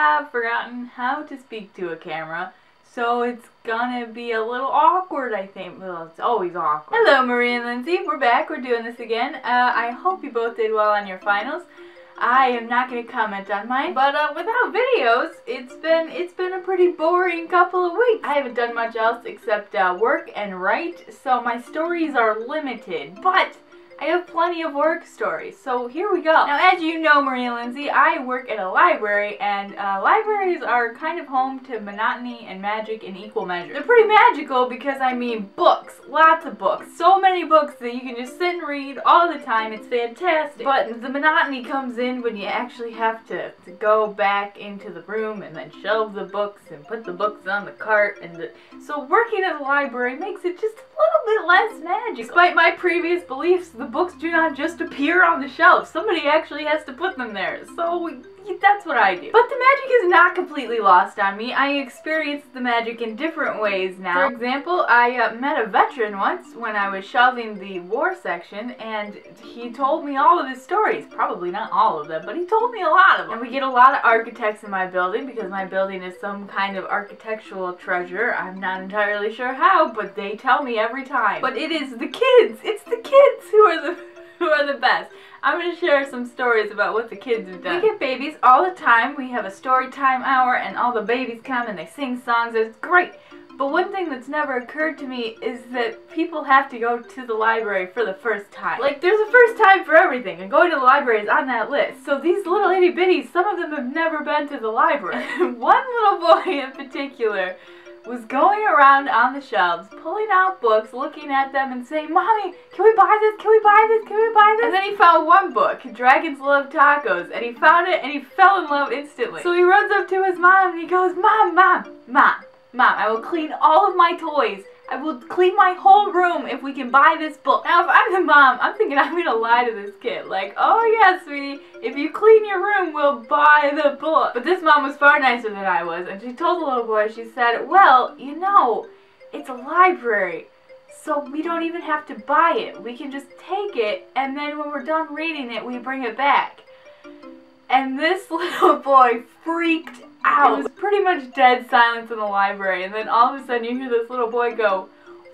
have forgotten how to speak to a camera, so it's gonna be a little awkward, I think. Well, it's always awkward. Hello, Marie and Lindsay. We're back. We're doing this again. I hope you both did well on your finals. I am not going to comment on mine, but without videos, it's been a pretty boring couple of weeks. I haven't done much else except work and write, so my stories are limited, but I have plenty of work stories, so here we go. Now, as you know, Marie and Lindsay, I work at a library, and libraries are kind of home to monotony and magic in equal measure. They're pretty magical because, I mean, books, lots of books, so many books that you can just sit and read all the time. It's fantastic. But the monotony comes in when you actually have to go back into the room and then shelve the books and put the books on the cart, and so working at a library makes it just a little bit less magical. Despite my previous beliefs, the books do not just appear on the shelf. Somebody actually has to put them there. So that's what I do. But the magic is not completely lost on me. I experience the magic in different ways now. For example, I met a veteran once when I was shelving the war section, and he told me all of his stories. Probably not all of them, but he told me a lot of them. And we get a lot of architects in my building because my building is some kind of architectural treasure. I'm not entirely sure how, but they tell me every time. But it is the kids. It's the kids who are the best. I'm going to share some stories about what the kids have done. We get babies all the time. We have a story time hour and all the babies come and they sing songs. It's great. But one thing that's never occurred to me is that people have to go to the library for the first time. Like, there's a first time for everything, and going to the library is on that list. So these little itty bitties, some of them have never been to the library. One little boy in particular was going around on the shelves, pulling out books, looking at them and saying, "Mommy, can we buy this? Can we buy this? Can we buy this?" And then he found one book, Dragons Love Tacos, and he found it and he fell in love instantly. So he runs up to his mom and he goes, "Mom, I will clean all of my toys. I will clean my whole room if we can buy this book." Now, if I'm the mom, I'm thinking I'm gonna lie to this kid. Like, "Oh yeah, sweetie, if you clean your room, we'll buy the book." But this mom was far nicer than I was, and she told the little boy, she said, "Well, you know, it's a library, so we don't even have to buy it. We can just take it, and then when we're done reading it, we bring it back." And this little boy freaked out. It was pretty much dead silence in the library, and then all of a sudden you hear this little boy go,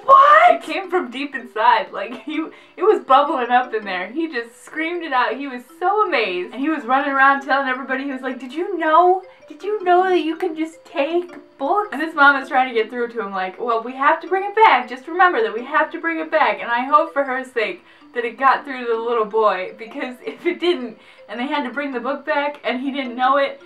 "What?" It came from deep inside. Like, it was bubbling up in there. He just screamed it out. He was so amazed. And he was running around telling everybody, he was like, "Did you know? Did you know that you can just take books?" And this mom is trying to get through to him like, "Well, we have to bring it back. Just remember that we have to bring it back." And I hope for her sake that it got through to the little boy, because if it didn't, and they had to bring the book back, and he didn't know it,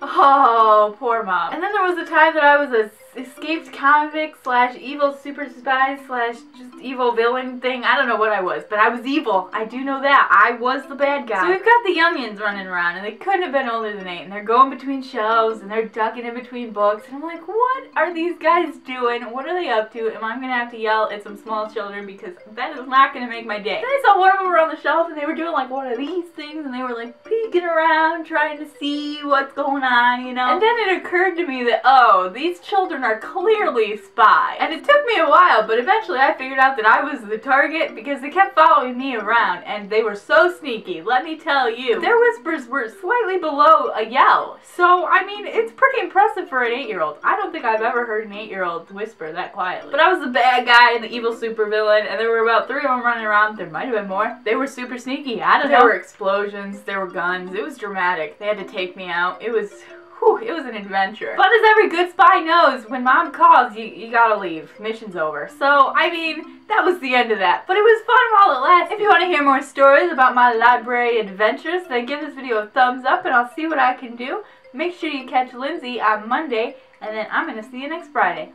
oh, poor mom. And then there was a time that I was a escaped convict slash evil super spy slash just evil villain thing. I don't know what I was, but I was evil. I do know that. I was the bad guy. So we've got the youngins running around, and they couldn't have been older than 8, and they're going between shelves, and they're ducking in between books, and I'm like, what are these guys doing? What are they up to? Am I going to have to yell at some small children, because that is not going to make my day. Then I saw one of them were on the shelf, and they were doing like one of these things, and they were like peeking around, trying to see what's going on, you know? And then it occurred to me that, oh, these children are clearly spies. And it took me a while, but eventually I figured out that I was the target because they kept following me around, and they were so sneaky, let me tell you. Their whispers were slightly below a yell. So, I mean, it's pretty impressive for an 8-year-old. I don't think I've ever heard an 8-year-old whisper that quietly. But I was the bad guy and the evil supervillain, and there were about 3 of them running around. There might have been more. They were super sneaky. I don't know. There were explosions, there were guns. It was dramatic. They had to take me out. It was... whew, it was an adventure. But as every good spy knows, when mom calls, you gotta leave. Mission's over. So, I mean, that was the end of that. But it was fun while it lasted. If you want to hear more stories about my library adventures, then give this video a thumbs up and I'll see what I can do. Make sure you catch Lindsay on Monday, and then I'm gonna see you next Friday.